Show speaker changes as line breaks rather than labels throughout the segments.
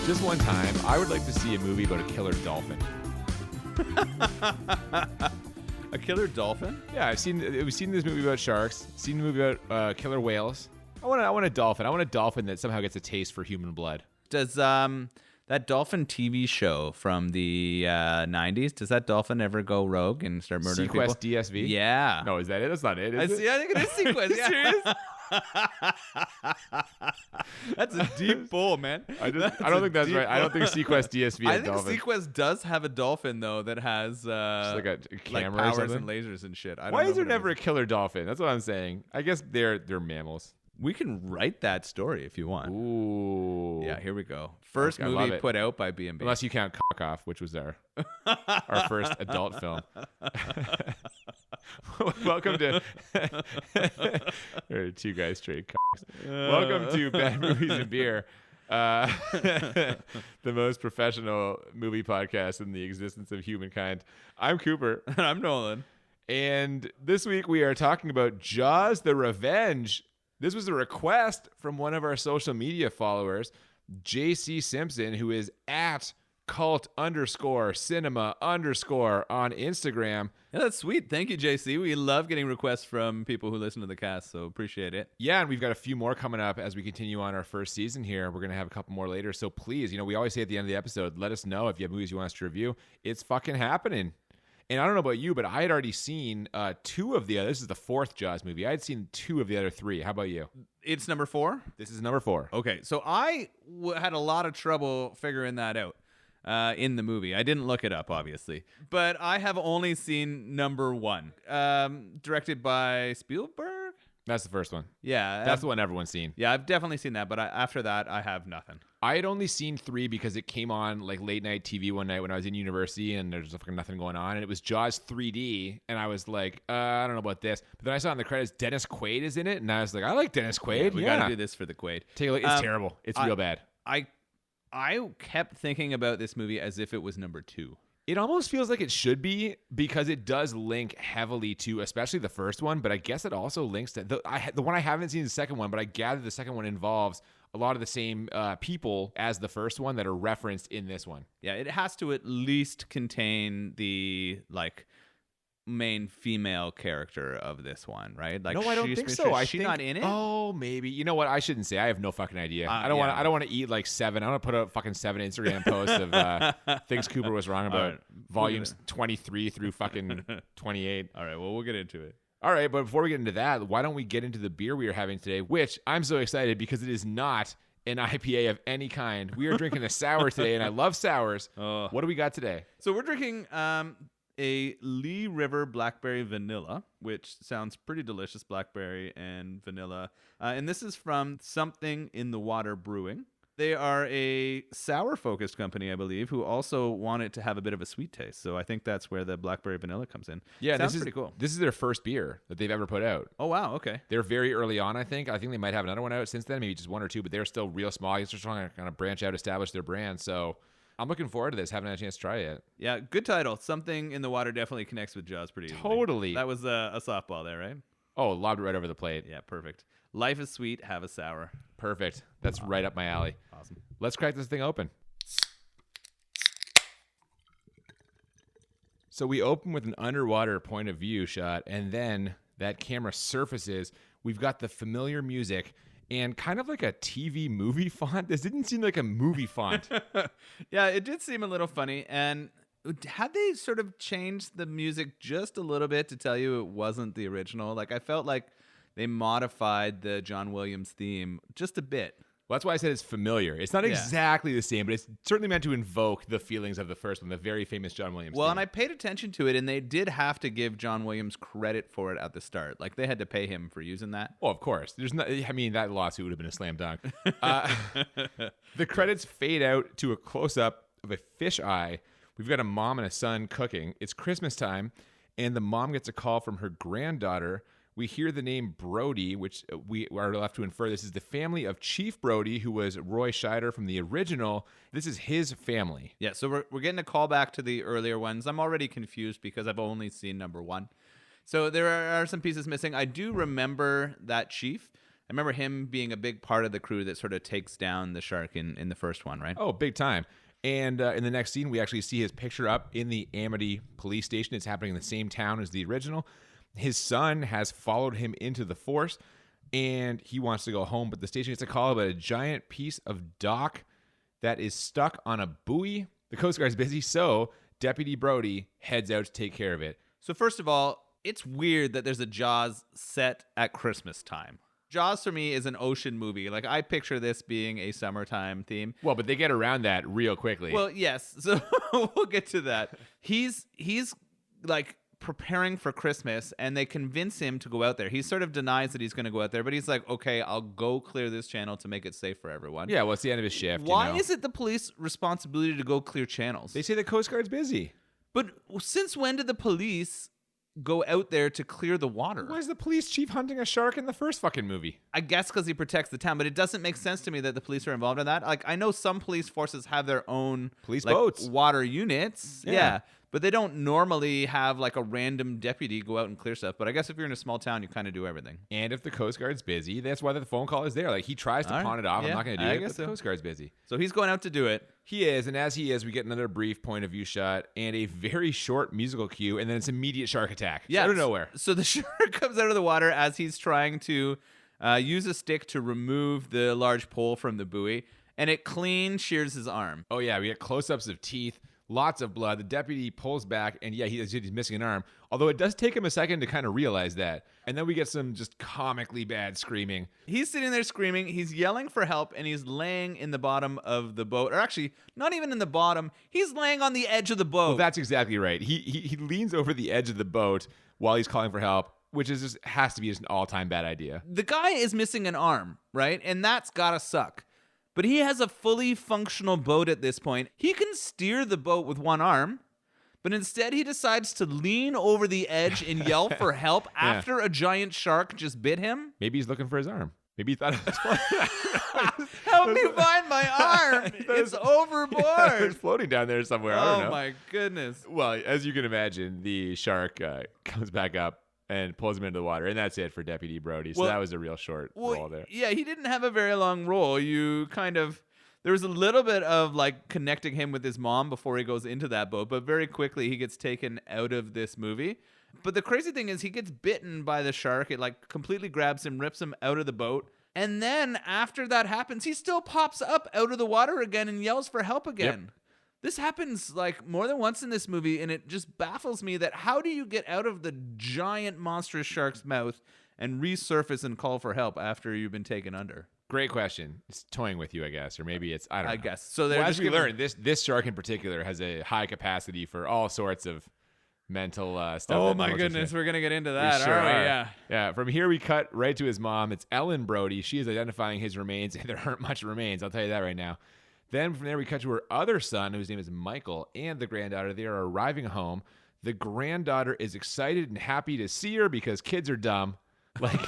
Just one time, I would like to see a movie about a killer dolphin.
A killer dolphin?
Yeah, we've seen this movie about sharks. Seen the movie about killer whales. I want a dolphin. I want a dolphin that somehow gets a taste for human blood.
Does that dolphin TV show from the 90s, does that dolphin ever go rogue and start murdering people?
Sequest DSV?
Yeah.
No, is that it? That's not it, is it?
I think it is Sequest. Yeah.
Serious?
That's a deep pull, man.
I don't think that's right. I don't think Sequest DSV
I
had
think
dolphins.
Sequest does have a dolphin, though, that has
Just like a camera or
powers
something?
and lasers and shit.
Why is there never a killer dolphin? That's what I'm saying. I guess they're mammals.
We can write that story if you want.
Ooh.
Yeah, here we go. First
Okay, I love
movie
it.
put out by B&B.
Unless you count Cock Off, which was our first adult film. Welcome to two guys straight cocks. Welcome to Bad Movies and Beer, the most professional movie podcast in the existence of humankind. I'm Cooper.
And I'm Nolan.
And this week we are talking about Jaws: The Revenge. This was a request from one of our social media followers, JC Simpson, who is at cult_cinema_ on Instagram.
Yeah, that's sweet. Thank you, JC. We love getting requests from people who listen to the cast, so appreciate it.
Yeah, and we've got a few more coming up as we continue on our first season here. We're going to have a couple more later. So please, we always say at the end of the episode, let us know if you have movies you want us to review. It's fucking happening. And I don't know about you, but I had already seen two of the other. This is the fourth Jaws movie. I had seen two of the other three. How about you?
It's number 4?
This is number 4.
Okay, so I had a lot of trouble figuring that out in the movie. I didn't look it up, obviously. But I have only seen number 1, directed by Spielberg?
That's the first one.
Yeah.
That's the one everyone's seen.
Yeah, I've definitely seen that, but after that, I have nothing.
I had only seen 3 because it came on like late night TV one night when I was in university and there's fucking nothing going on. And it was Jaws 3D. And I was like, I don't know about this. But then I saw in the credits, Dennis Quaid is in it. And I was like, I like Dennis Quaid.
Yeah, we got to do this for the Quaid.
Take a look. It's terrible. It's real bad.
I kept thinking about this movie as if it was number 2.
It almost feels like it should be because it does link heavily to, especially the first one, but I guess it also links to the one I haven't seen the second one, but I gather the second one involves a lot of the same people as the first one that are referenced in this one.
Yeah, it has to at least contain the main female character of this one, right?
No, I don't think so.
She's not in it.
Oh, maybe. You know what? I shouldn't say. I have no fucking idea. I don't want to eat like 7. I want to put out fucking 7 Instagram posts of things Cooper was wrong about.
Right.
Volumes 23 through fucking 28.
All right. Well, we'll get into it.
All right, but before we get into that, why don't we get into the beer we are having today, which I'm so excited because it is not an IPA of any kind. We are drinking a sour today, and I love sours. What do we got today?
So we're drinking a Lee River Blackberry Vanilla, which sounds pretty delicious, blackberry and vanilla. And this is from Something in the Water Brewing. They are a sour-focused company, I believe, who also want it to have a bit of a sweet taste. So I think that's where the blackberry vanilla comes in.
Yeah,
sounds pretty cool.
This is their first beer that they've ever put out.
Oh, wow, okay.
They're very early on, I think. I think they might have another one out since then, maybe just 1 or 2, but they're still real small. They're just trying to kind of branch out, establish their brand. So I'm looking forward to this. Haven't had a chance to try it yet.
Yeah, good title. Something in the Water definitely connects with Jaws pretty easily.
Totally.
That was a softball there, right?
Oh, lobbed it right over the plate.
Yeah, perfect. Life is sweet, have a sour.
Perfect. That's right up my alley.
Awesome.
Let's crack this thing open. So we open with an underwater point of view shot, and then that camera surfaces. We've got the familiar music and kind of like a TV movie font. This didn't seem like a movie font.
Yeah, it did seem a little funny. And had they sort of changed the music just a little bit to tell you it wasn't the original? Like, I felt like they modified the John Williams theme just a bit.
Well, that's why I said it's familiar. It's not exactly the same, but it's certainly meant to invoke the feelings of the first one, the very famous John Williams theme.
And I paid attention to it, and they did have to give John Williams credit for it at the start. Like, they had to pay him for using that.
Oh, of course. That lawsuit would have been a slam dunk. The credits fade out to a close-up of a fish eye. We've got a mom and a son cooking. It's Christmas time, and the mom gets a call from her granddaughter. We hear the name Brody, which we are left to infer this is the family of Chief Brody, who was Roy Scheider from the original. This is his family.
Yeah, so we're getting a callback to the earlier ones. I'm already confused because I've only seen number 1. So there are some pieces missing. I do remember that chief. I remember him being a big part of the crew that sort of takes down the shark in the first one, right?
Oh, big time. And in the next scene, we actually see his picture up in the Amity police station. It's happening in the same town as the original. His son has followed him into the force, and he wants to go home, but the station gets a call about a giant piece of dock that is stuck on a buoy. The Coast Guard's busy, so Deputy Brody heads out to take care of it.
So first of all, it's weird that there's a Jaws set at Christmas time. Jaws for me is an ocean movie. Like, I picture this being a summertime theme.
Well, but they get around that real quickly.
Well, yes. So we'll get to that. He's like preparing for Christmas, and they convince him to go out there. He sort of denies that he's going to go out there, but he's like, okay, I'll go clear this channel to make it safe for everyone.
Yeah, well, it's the end of his shift.
Why is it the police responsibility to go clear channels?
They say the Coast Guard's busy.
But since when did the police go out there to clear the water?
Why is the police chief hunting a shark in the first fucking movie?
I guess because he protects the town, but it doesn't make sense to me that the police are involved in that. Like, I know some police forces have their own
police
like,
boats,
water units. Yeah. But they don't normally have like a random deputy go out and clear stuff. But I guess if you're in a small town, you kind of do everything.
And if the Coast Guard's busy, that's why the phone call is there. Like, he tries to pawn it off.
Yeah,
I'm not going to do
I
it,
guess
but the Coast Guard's busy.
So he's going out to do it.
He is, and as he is, we get another brief point of view shot and a very short musical cue, and then it's immediate shark attack.
Yeah,
out of nowhere.
So the shark comes out of the water as he's trying to use a stick to remove the large pole from the buoy, and it clean shears his arm.
Oh, yeah, we get close-ups of teeth. Lots of blood. The deputy pulls back, and yeah, he's missing an arm. Although it does take him a second to kind of realize that. And then we get some just comically bad screaming.
He's sitting there screaming. He's yelling for help, and he's laying in the bottom of the boat. Or actually, not even in the bottom. He's laying on the edge of the boat.
Well, that's exactly right. He leans over the edge of the boat while he's calling for help, which is just has to be just an all-time bad idea.
The guy is missing an arm, right? And that's gotta suck. But he has a fully functional boat at this point. He can steer the boat with one arm, but instead he decides to lean over the edge and yell for help after a giant shark just bit him.
Maybe he's looking for his arm. Maybe he thought it was fun.
Help me find my arm. It's overboard.
It's floating down there somewhere. I don't know.
Oh, my goodness.
Well, as you can imagine, the shark comes back up and pulls him into the water, and that's it for Deputy Brody. So that was a real short role there.
Yeah, he didn't have a very long role. There was a little bit of like connecting him with his mom before he goes into that boat, but very quickly he gets taken out of this movie. But the crazy thing is he gets bitten by the shark. It like completely grabs him, rips him out of the boat. And then after that happens, he still pops up out of the water again and yells for help again. Yep. This happens like more than once in this movie, and it just baffles me that how do you get out of the giant monstrous shark's mouth and resurface and call for help after you've been taken under?
Great question. It's toying with you, I guess, or maybe it's I don't know.
I guess. So
as we learned, this shark in particular has a high capacity for all sorts of mental stuff.
Oh my goodness, we're gonna get into that.
We sure
are we?
are. Yeah. From here we cut right to his mom. It's Ellen Brody. She is identifying his remains, and there aren't much remains. I'll tell you that right now. Then from there we cut to her other son, whose name is Michael, and the granddaughter. They are arriving home. The granddaughter is excited and happy to see her because kids are dumb. Like,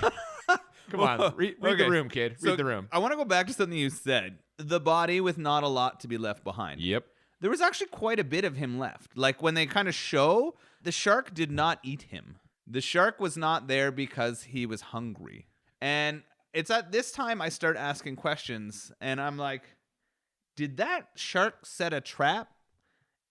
come on, read the room, kid. Read the room.
I want to go back to something you said. The body with not a lot to be left behind.
Yep.
There was actually quite a bit of him left. Like when they kind of show, the shark did not eat him. The shark was not there because he was hungry. And it's at this time I start asking questions, and I'm like, did that shark set a trap?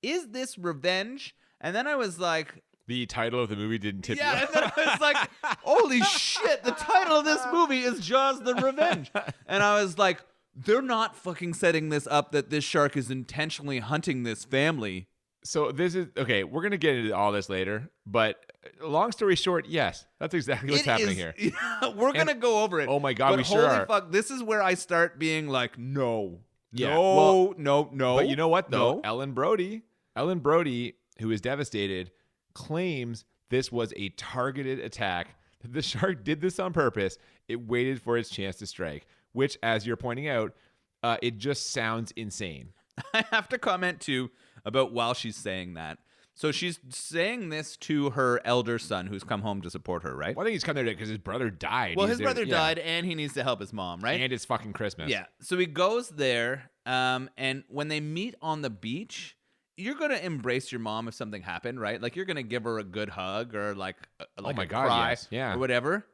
Is this revenge? And then I was like...
The title of the movie didn't tip you off.
Yeah, and then I was like, holy shit, the title of this movie is Jaws the Revenge. And I was like, they're not fucking setting this up that this shark is intentionally hunting this family.
So this is... Okay, we're going to get into all this later, but long story short, yes, that's exactly what's happening here.
We're going to go over it.
Oh my God,
but
we sure are.
Holy fuck, this is where I start being like, no.
Yeah.
No.
But you know what, though?
No.
Ellen Brody, who is devastated, claims this was a targeted attack. The shark did this on purpose. It waited for its chance to strike, which, as you're pointing out, it just sounds insane.
I have to comment, too, about while she's saying that. So she's saying this to her elder son who's come home to support her, right?
Well, I think he's come there because his brother died.
Well, his brother died, and he needs to help his mom, right?
And it's fucking Christmas.
Yeah. So he goes there, and when they meet on the beach, you're going to embrace your mom if something happened, right? Like, you're going to give her a good hug or, like,
oh my
a
God,
cry
yes. Yeah.
or whatever.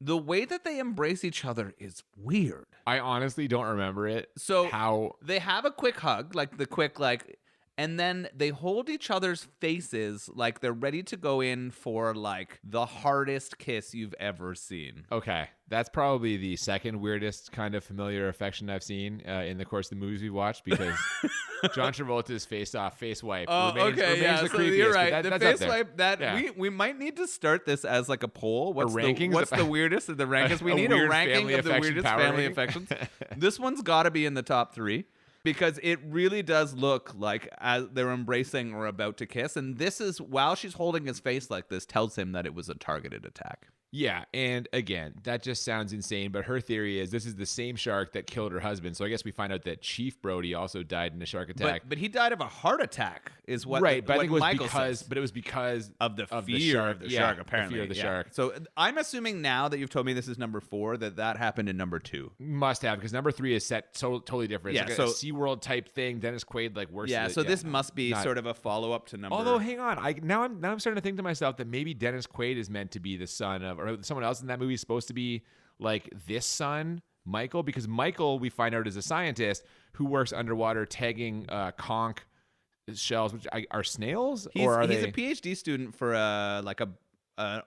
The way that they embrace each other is weird.
I honestly don't remember it.
So
How
they have a quick hug, like the quick, like, and then they hold each other's faces like they're ready to go in for like the hardest kiss you've ever seen.
Okay, that's probably the second weirdest kind of familiar affection I've seen in the course of the movies we've watched, because John Travolta's face wipe remains the
so
creepiest.
you're right.
That,
The
that's up
face
there.
wipe, that
Yeah.
we might need to start this as like a poll. What's
rankings?
what's the weirdest of the rankings? We
A
need a
weird
ranking
family
of the
affection
weirdest
power
family
ranking?
affections. This one's got to be in the top 3. Because it really does look like as they're embracing or about to kiss. And this is, while she's holding his face like this, tells him that it was a targeted attack.
Yeah, and again, that just sounds insane, but her theory is this is the same shark that killed her husband. So I guess we find out that Chief Brody also died in a shark attack.
But he died of a heart attack, is what
right, but I think it was
Michael
because
says.
But it was because
Of the
of
fear
shark.
of the
Yeah,
shark, apparently.
The fear of the
yeah.
shark.
So I'm assuming now that you've told me this is number 4, that happened in number 2.
Must have, because number 3 is set totally different. It's
Yeah,
like
so
a SeaWorld type thing. Dennis Quaid like works.
Yeah, so this must be
not-
sort of a follow-up to number...
Although, hang on, now I'm starting to think to myself that maybe Dennis Quaid is meant to be the son of, or someone else in that movie is supposed to be like this son, Michael, because Michael, we find out, is a scientist who works underwater tagging conch shells, which are snails, or are
he's
they?
a PhD student for like a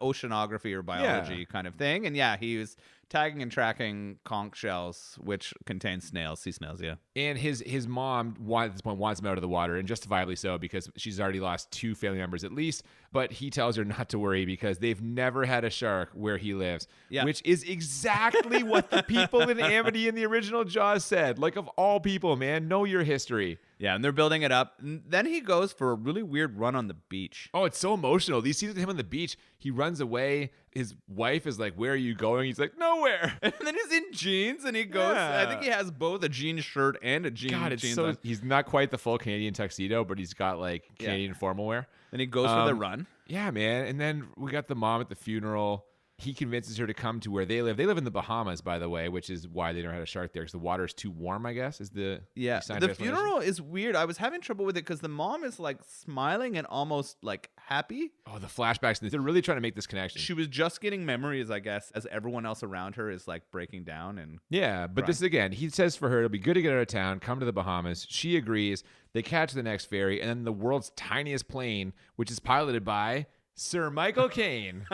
oceanography or biology kind of thing, and yeah, he was tagging and tracking conch shells, which contain snails, sea snails. Yeah,
And his mom at this point wants him out of the water, and justifiably so, because she's already lost 2 family members at least. But he tells her not to worry because they've never had a shark where he lives, which is exactly what the people in Amity in the original Jaws said. Like, of all people, man, know your history.
Yeah, and they're building it up. And then he goes for a really weird run on the beach.
Oh, it's so emotional. These scenes with him on the beach, he runs away. His wife is like, "Where are you going?" He's like, "Nowhere."
And then he's in jeans, and he goes.
Yeah.
I think he has both a jean shirt and a jeans.
God, it's
jeans
so.
on.
He's not quite the full Canadian tuxedo, but he's got like Canadian formal wear.
Then he goes for the run.
Yeah, man. And then we got the mom at the funeral. He convinces her to come to where they live. They live in the Bahamas, by the way, which is why they don't have a shark there, because the water is too warm, I guess, is the scientific
The funeral is weird. I was having trouble with it because the mom is like smiling and almost like happy.
Oh, the flashbacks. They're really trying to make this connection.
She was just getting memories, I guess, as everyone else around her is like breaking down. And
Yeah, but this again, he says for her, it'll be good to get out of town, come to the Bahamas. She agrees. They catch the next ferry, and then the world's tiniest plane, which is piloted by Sir Michael Caine.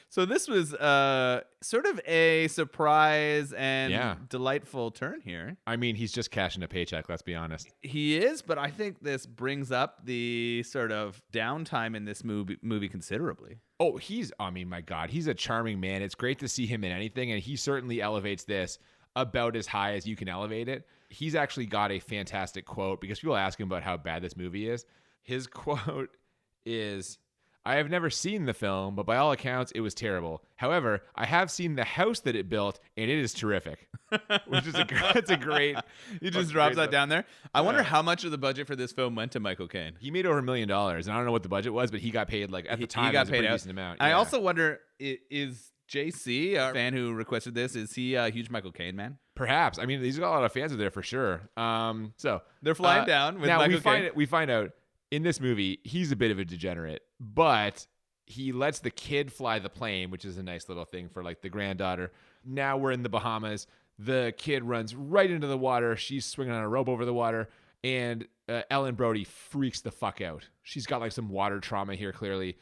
So this was sort of a surprise and delightful turn here.
I mean, he's just cashing a paycheck, let's be honest.
He is, but I think this brings up the sort of downtime in this movie considerably.
Oh, my God, he's a charming man. It's great to see him in anything, and he certainly elevates this about as high as you can elevate it. He's actually got a fantastic quote, because people ask him about how bad this movie is. His quote is, "I have never seen the film, but by all accounts, it was terrible. However, I have seen the house that it built, and it is terrific." Which is it's a great.
He just drops that down there. I wonder how much of the budget for this film went to Michael Caine.
He made over $1 million, and I don't know what the budget was, but he got paid at the time.
He got
it was
paid
a pretty
out.
decent amount.
I
Yeah.
also wonder, is JC, our fan who requested this, is he a huge Michael Caine man?
Perhaps. I mean, he's got a lot of fans there for sure. So
They're flying down with
now
Michael Caine.
We find out in this movie he's a bit of a degenerate, but he lets the kid fly the plane, which is a nice little thing for like the granddaughter. Now we're in the Bahamas. The kid runs right into the water. She's swinging on a rope over the water, and Ellen Brody freaks the fuck out. She's got like some water trauma here, clearly.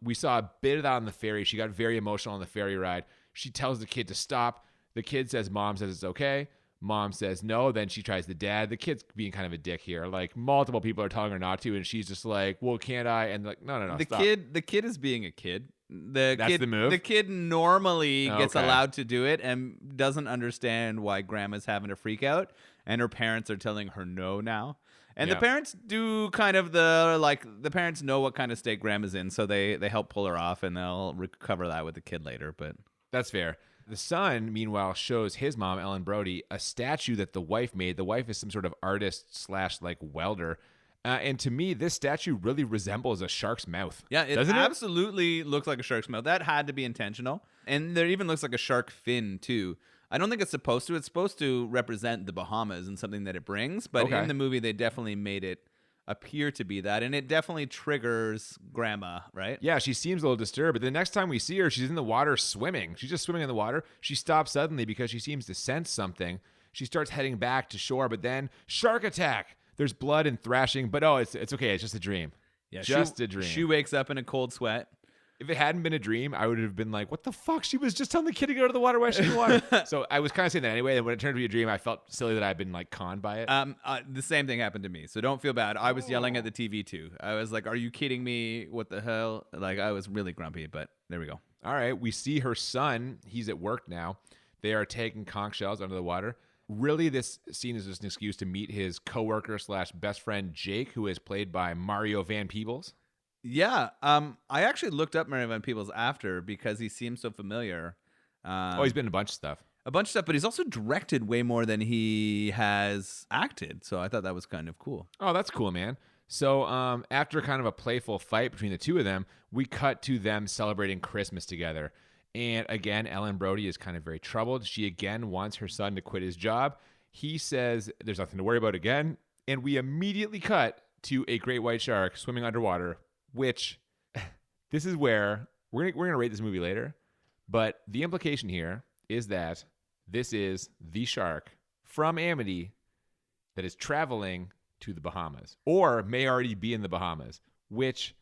We saw a bit of that on the ferry. She got very emotional on the ferry ride. She tells the kid to stop. The kid says, "Mom says it's okay." Mom says no. Then she tries the dad. The kid's being kind of a dick here. Like, multiple people are telling her not to, and she's just like, "Well, can't I?" And like, no, stop.
The kid is being a kid.
That's the move?
The kid normally gets
Okay.
allowed to do it and doesn't understand why grandma's having a freak out, and her parents are telling her no now. And the parents do kind of the parents know what kind of state grandma's in, so they help pull her off, and they'll recover that with the kid later. But
That's fair. The son, meanwhile, shows his mom, Ellen Brody, a statue that the wife made. The wife is some sort of artist / like welder. And to me, this statue really resembles a shark's mouth.
yeah, it
Doesn't
absolutely looks like a shark's mouth. That had to be intentional. And there even looks like a shark fin, too. I don't think it's supposed to. It's supposed to represent the Bahamas and something that it brings. But
Okay.
in the movie, they definitely made it appear to be that, and it definitely triggers Grandma, right?
Yeah, she seems a little disturbed, but the next time we see her, she's in the water swimming. She's just swimming in the water. She stops suddenly because she seems to sense something. She starts heading back to shore, but then shark attack. There's blood and thrashing, but it's okay. It's just a dream.
Yeah,
just a dream.
She wakes up in a cold sweat.
If it hadn't been a dream, I would have been like, what the fuck? She was just telling the kid to go to the water. Why is she in the water? So I was kind of saying that anyway. And when it turned to be a dream, I felt silly that I'd been like conned by it.
The same thing happened to me. So don't feel bad. I was yelling at the TV too. I was like, are you kidding me? What the hell? Like, I was really grumpy, but there we go.
All right. We see her son. He's at work now. They are taking conch shells under the water. Really, this scene is just an excuse to meet his coworker / best friend, Jake, who is played by Mario Van Peebles.
Yeah, I actually looked up Mario Van Peebles after because he seems so familiar.
He's been in a bunch of stuff.
But he's also directed way more than he has acted. So I thought that was kind of cool.
Oh, that's cool, man. So after kind of a playful fight between the two of them, we cut to them celebrating Christmas together. And again, Ellen Brody is kind of very troubled. She again wants her son to quit his job. He says there's nothing to worry about again. And we immediately cut to a great white shark swimming underwater, which this is where we're gonna rate this movie later. But the implication here is that this is the shark from Amity that is traveling to the Bahamas or may already be in the Bahamas, which,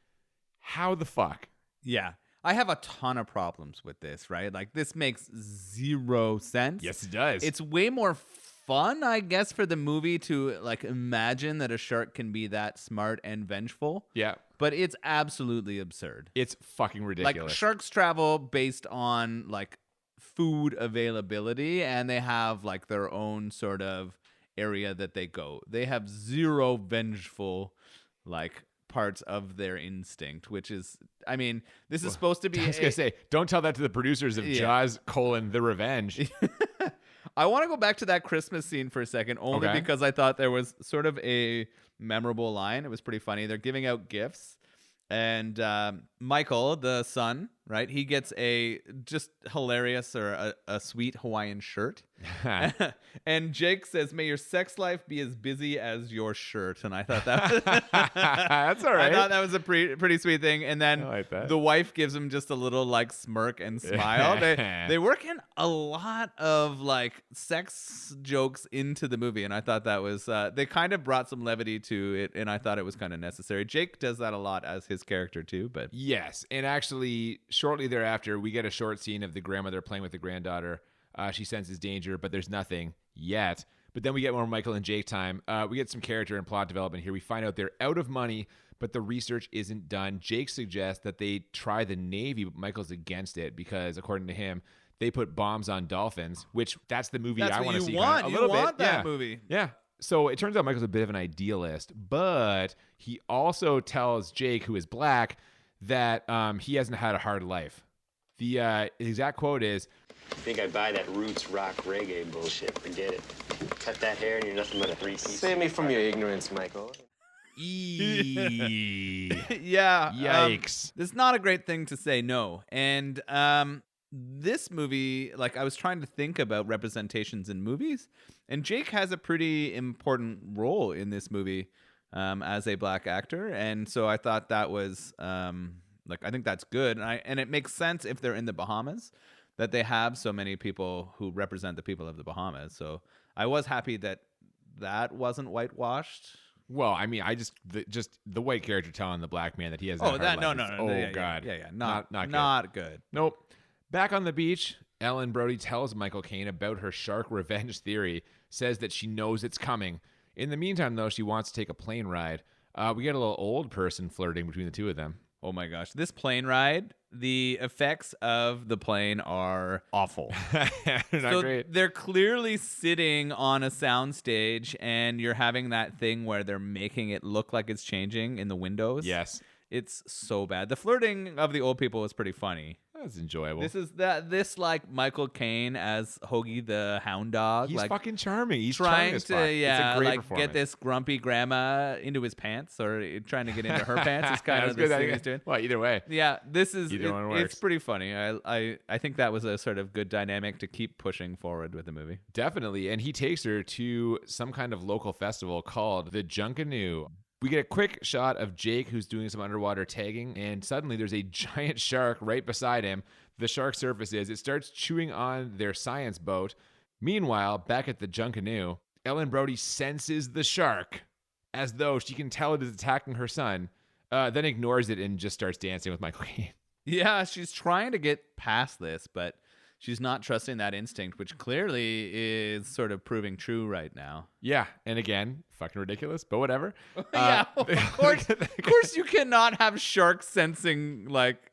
how the fuck?
Yeah. I have a ton of problems with this, right? Like, this makes zero sense.
Yes, it does.
It's way more fun, I guess, for the movie to, like, imagine that a shark can be that smart and vengeful.
Yeah.
But it's absolutely absurd.
It's fucking ridiculous.
Like, sharks travel based on, like, food availability, and they have, like, their own sort of area that they go. They have zero vengeful, like, parts of their instinct, which is, I mean, this is supposed to be...
I was going to say, don't tell that to the producers of Jaws, The Revenge.
I want to go back to that Christmas scene for a second, only because I thought there was sort of a memorable line. It was pretty funny. They're giving out gifts, and Michael, the son, right, he gets a just hilarious or a sweet Hawaiian shirt. And Jake says, may your sex life be as busy as your shirt. And I thought that was
that's all right.
I thought that was a pretty sweet thing. And then
like
the wife gives him just a little like smirk and smile. They work in a lot of like sex jokes into the movie, and I thought that was they kind of brought some levity to it, and I thought it was kind of necessary. Jake does that a lot as his character too, but
yes. And actually shortly thereafter we get a short scene of the grandmother playing with the granddaughter. She senses danger, but there's nothing yet. But then we get more Michael and Jake time. We get some character and plot development here. We find out they're out of money, but the research isn't done. Jake suggests that they try the Navy, but Michael's against it because, according to him, they put bombs on dolphins, which that's the movie I want to see.
You want that movie.
Yeah. So it turns out Michael's a bit of an idealist, but he also tells Jake, who is black, that he hasn't had a hard life. The exact quote is,
Think I buy that roots rock reggae bullshit. Forget it. Cut that hair and you're nothing but a three-piece. Save me from your ignorance, Michael.
Yeah.
Yikes.
It's not a great thing to say no. And this movie, like, I was trying to think about representations in movies, and Jake has a pretty important role in this movie as a black actor. And so I thought that was, I think that's good. And it makes sense if they're in the Bahamas, that they have so many people who represent the people of the Bahamas. So I was happy that wasn't whitewashed.
Well, I mean, just the white character telling the black man that he has
no.
God.
Yeah.
Not
good.
Nope. Back on the beach, Ellen Brody tells Michael Caine about her shark revenge theory, says that she knows it's coming. In the meantime, though, she wants to take a plane ride. We get a little old person flirting between the two of them.
Oh my gosh. This plane ride, the effects of the plane are awful.
They're not great.
They're clearly sitting on a soundstage, and you're having that thing where they're making it look like it's changing in the windows.
Yes.
It's so bad. The flirting of the old people was pretty funny.
That's enjoyable.
This like Michael Caine as Hoagie the hound dog.
He's
like,
fucking charming. He's
trying
to it's a great
like get this grumpy grandma into his pants, or trying to get into her pants. It's kind of the thing he's doing.
Well, either way.
Yeah, this is
it's
pretty funny. I think that was a sort of good dynamic to keep pushing forward with the movie.
Definitely. And he takes her to some kind of local festival called the Junkanoo. We get a quick shot of Jake, who's doing some underwater tagging, and suddenly there's a giant shark right beside him. The shark surfaces. It starts chewing on their science boat. Meanwhile, back at the Junkanoo, Ellen Brody senses the shark as though she can tell it is attacking her son, then ignores it and just starts dancing with Michael Caine.
Yeah, she's trying to get past this, but she's not trusting that instinct, which clearly is sort of proving true right now.
Yeah, and again, fucking ridiculous, but whatever.
Yeah, of course you cannot have shark sensing, like,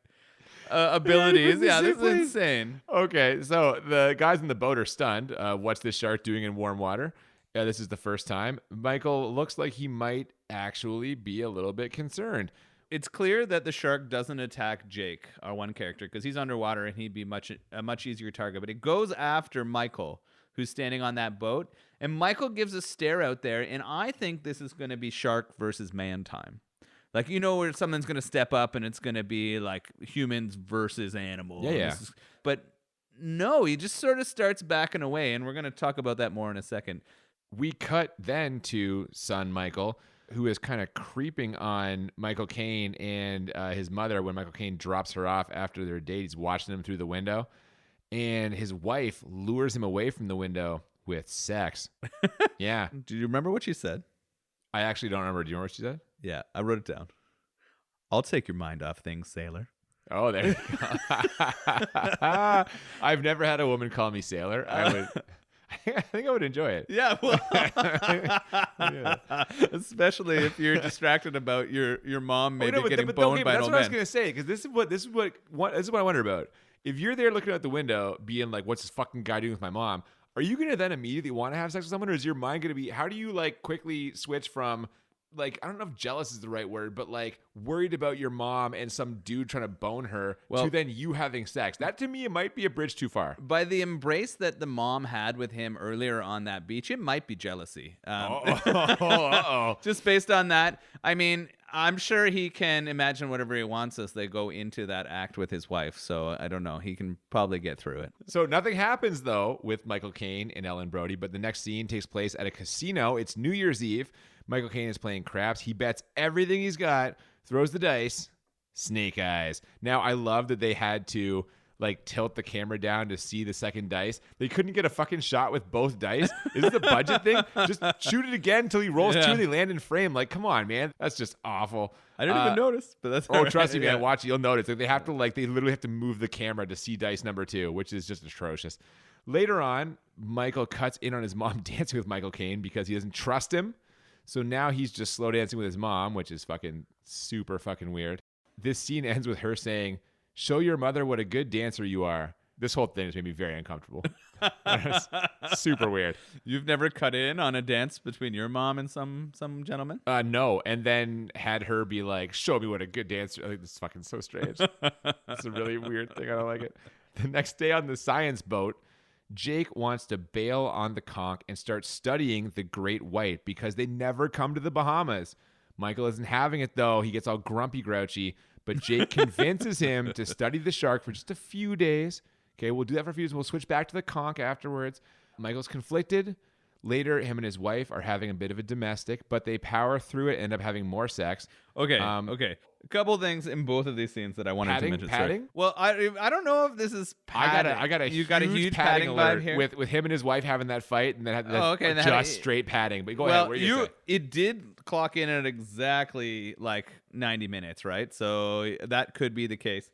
abilities. Yeah, this is insane.
Okay, so the guys in the boat are stunned. What's this shark doing in warm water? This is the first time. Michael looks like he might actually be a little bit concerned.
It's clear that the shark doesn't attack Jake, our one character, because he's underwater and he'd be a much easier target. But it goes after Michael, who's standing on that boat. And Michael gives a stare out there, and I think this is going to be shark versus man time. Like, you know, where someone's going to step up and it's going to be like humans versus animals.
Yeah.
But no, he just sort of starts backing away, and we're going to talk about that more in a second.
We cut then to son Michael, who is kind of creeping on Michael Caine and his mother when Michael Caine drops her off after their date. He's watching them through the window, and his wife lures him away from the window with sex. Yeah.
Do you remember what she said?
I actually don't remember. Do you remember what she said?
Yeah, I wrote it down. I'll take your mind off things, sailor.
Oh, there you go. I've never had a woman call me sailor. I think I would enjoy it.
Yeah, well, yeah. Especially if you're distracted about your mom maybe getting boned by an
that's
old
what I was
man.
gonna say, because this is what I wonder about. If you're there looking out the window, being like, "What's this fucking guy doing with my mom?" Are you gonna then immediately want to have sex with someone, or is your mind gonna be? How do you like quickly switch from? Like, I don't know if jealous is the right word, but like worried about your mom and some dude trying to bone her to then you having sex. That to me, it might be a bridge too far.
By the embrace that the mom had with him earlier on that beach, it might be jealousy. Just based on that. I mean, I'm sure he can imagine whatever he wants as they go into that act with his wife. So I don't know. He can probably get through it.
So nothing happens, though, with Michael Caine and Ellen Brody, but the next scene takes place at a casino. It's New Year's Eve. Michael Caine is playing craps. He bets everything he's got, throws the dice, snake eyes. Now, I love that they had to like tilt the camera down to see the second dice. They couldn't get a fucking shot with both dice. Is this a budget thing? Just shoot it again until he rolls two and they land in frame. Like, come on, man. That's just awful.
I didn't even notice, but that's
oh, trust me, man. Watch it. You'll notice. Like, they literally have to move the camera to see dice number 2, which is just atrocious. Later on, Michael cuts in on his mom dancing with Michael Caine because he doesn't trust him. So now he's just slow dancing with his mom, which is fucking super fucking weird. This scene ends with her saying, "Show your mother what a good dancer you are." This whole thing has made me very uncomfortable. Super weird.
You've never cut in on a dance between your mom and some gentleman?
No. And then had her be like, "Show me what a good dancer." I think this is fucking so strange. It's a really weird thing. I don't like it. The next day on the science boat, Jake wants to bail on the conch and start studying the great white because they never come to the Bahamas. Michael isn't having it, though. He gets all grumpy, grouchy, but Jake convinces him to study the shark for just a few days. Okay, we'll do that for a few days. We'll switch back to the conch afterwards. Michael's conflicted. Later, him and his wife are having a bit of a domestic, but they power through it and end up having more sex.
Okay. A couple things in both of these scenes that I wanted to mention.
Padding?
Well, I don't know if this is padding.
I got a huge
padding
alert
vibe here
with him and his wife having that fight, and then just straight padding. But go ahead. What are you say?
It did clock in at exactly like 90 minutes, right? So that could be the case.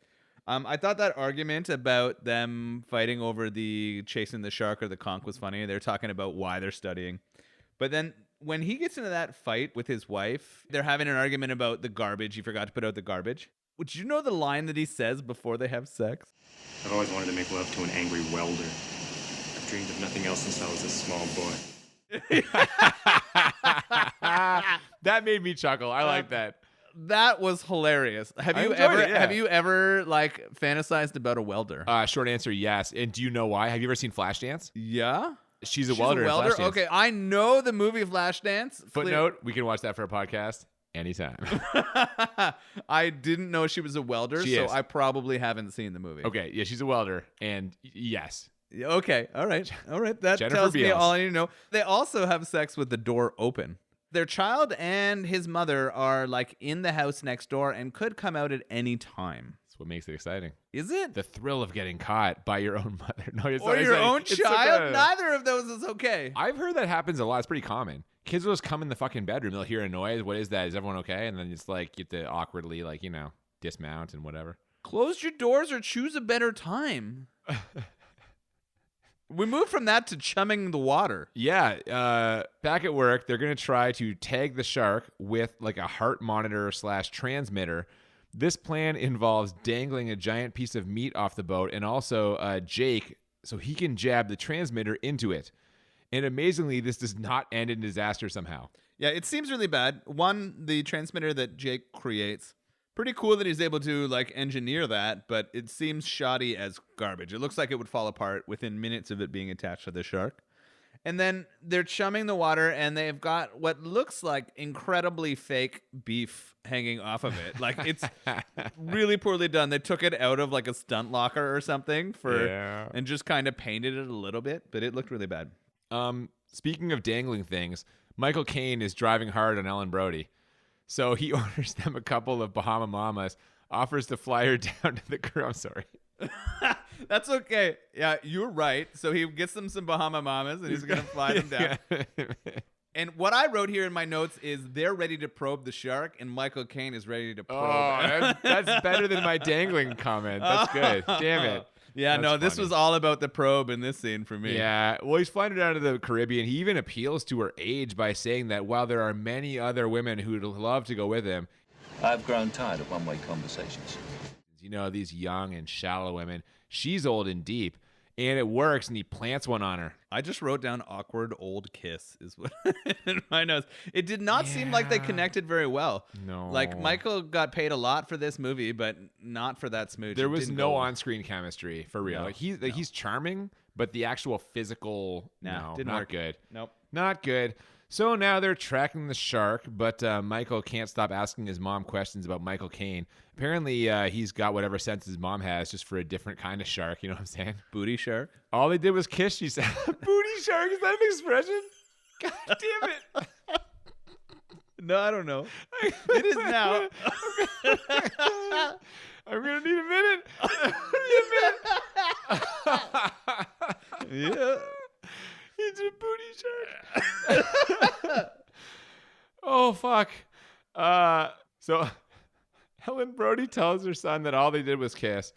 I thought that argument about them fighting over the chasing the shark or the conch was funny. They're talking about why they're studying. But then when he gets into that fight with his wife, they're having an argument about the garbage. He forgot to put out the garbage. Would you know the line that he says before they have sex?
I've always wanted to make love to an angry welder. I've dreamed of nothing else since I was a small boy.
That made me chuckle. I like that.
That was hilarious. Have you ever like fantasized about a welder?
Short answer, yes. And do you know why? Have you ever seen Flashdance?
Yeah.
She's a welder. In Flashdance.
Okay, I know the movie Flashdance.
Footnote: we can watch that for a podcast anytime.
I didn't know she was a welder, so I probably haven't seen the movie.
Okay, yeah, she's a welder, and yes.
Okay, all right. That
Jennifer
tells
Beals.
me all I need to know. They also have sex with the door open. Their child and his mother are like in the house next door and could come out at any time.
That's what makes it exciting.
Is it?
The thrill of getting caught by your own mother. No, it's
Or
not
your
exciting.
own
It's
child? Neither of those is okay.
I've heard that happens a lot. It's pretty common. Kids will just come in the fucking bedroom. They'll hear a noise. What is that? Is everyone okay? And then it's like you have to awkwardly, like, you know, dismount and whatever.
Close your doors or choose a better time. We moved from that to chumming the water.
Yeah. Back at work, they're going to try to tag the shark with like a heart monitor / transmitter. This plan involves dangling a giant piece of meat off the boat and also Jake so he can jab the transmitter into it. And amazingly, this does not end in disaster somehow.
Yeah, it seems really bad. One, the transmitter that Jake creates. Pretty cool that he's able to like engineer that, but it seems shoddy as garbage. It looks like it would fall apart within minutes of it being attached to the shark. And then they're chumming the water and they've got what looks like incredibly fake beef hanging off of it. Like it's really poorly done. They took it out of like a stunt locker or something and just kind of painted it a little bit, but it looked really bad.
Speaking of dangling things, Michael Caine is driving hard on Ellen Brody. So he orders them a couple of Bahama Mamas, offers to fly her down to the crew. I'm sorry.
That's okay. Yeah, you're right. So he gets them some Bahama Mamas and he's going to fly them down. And what I wrote here in my notes is they're ready to probe the shark and Michael Caine is ready to probe.
Oh, that's better than my dangling comment. That's good. Damn it.
Yeah,
That's
no, this
funny.
was all about the probe in this scene for me.
Yeah, well, he's flying her down to the Caribbean. He even appeals to her age by saying that while there are many other women who'd love to go with him,
I've grown tired of one-way conversations.
you know, these young and shallow women, she's old and deep. And it works, and he plants one on her.
I just wrote down awkward old kiss is what in my notes. It did not seem like they connected very well.
No.
Like Michael got paid a lot for this movie, but not for that smooch.
There
It
was
didn't
no
go-
on-screen chemistry, for real.
No,
Like he's charming, but the actual physical,
didn't
not
work.
good.
Nope.
Not good. So now they're tracking the shark, but Michael can't stop asking his mom questions about Michael Caine. Apparently, he's got whatever sense his mom has, just for a different kind of shark. You know what I'm saying?
Booty shark.
All they did was kiss, she said. Booty shark, is that an expression? God damn it.
No, I don't know. It is now.
I'm going to need a minute.
Yeah.
It's a booty shark. Oh, fuck. So Ellen Brody tells her son that all they did was kiss.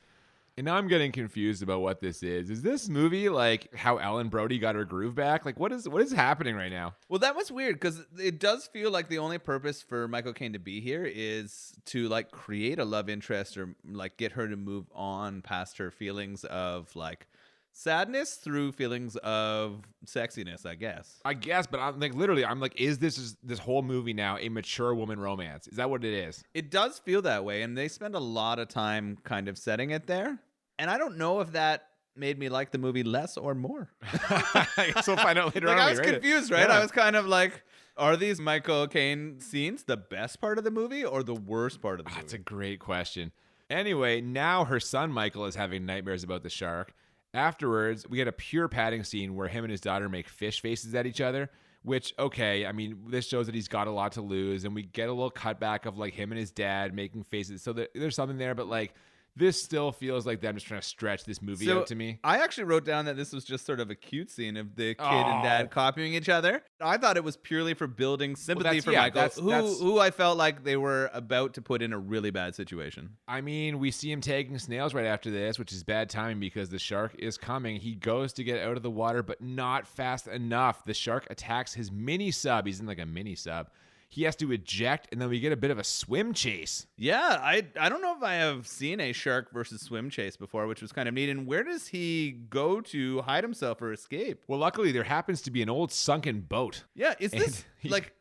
And now I'm getting confused about what this is. Is this movie like how Ellen Brody got her groove back? Like what is happening right now?
Well, that was weird because it does feel like the only purpose for Michael Caine to be here is to like create a love interest or like get her to move on past her feelings of like sadness through feelings of sexiness, I guess.
I guess, but I'm like literally, I'm like, is this whole movie now a mature woman romance? Is that what it is?
It does feel that way, and they spend a lot of time kind of setting it there. And I don't know if that made me like the movie less or more.
I guess we'll find out later
Like
on.
I was confused, right?
Yeah.
I was kind of like, are these Michael Caine scenes the best part of the movie or the worst part of the movie?
That's a great question. Anyway, now her son Michael is having nightmares about the shark. Afterwards, we get a pure padding scene where him and his daughter make fish faces at each other, which, okay, I mean, this shows that he's got a lot to lose, and we get a little cutback of, like, him and his dad making faces, so there's something there, but, like, this still feels like them just trying to stretch this movie out to me.
I actually wrote down that this was just sort of a cute scene of the kid and dad copying each other. I thought it was purely for building sympathy for Michael, who I felt like they were about to put in a really bad situation.
I mean, we see him tagging snails right after this, which is bad timing because the shark is coming. He goes to get out of the water, but not fast enough. The shark attacks his mini sub. He's in like a mini sub. He has to eject, and then we get a bit of a swim chase.
Yeah, I don't know if I have seen a shark versus swim chase before, which was kind of neat. And where does he go to hide himself or escape?
Well, luckily, there happens to be an old sunken boat.
Yeah, is this like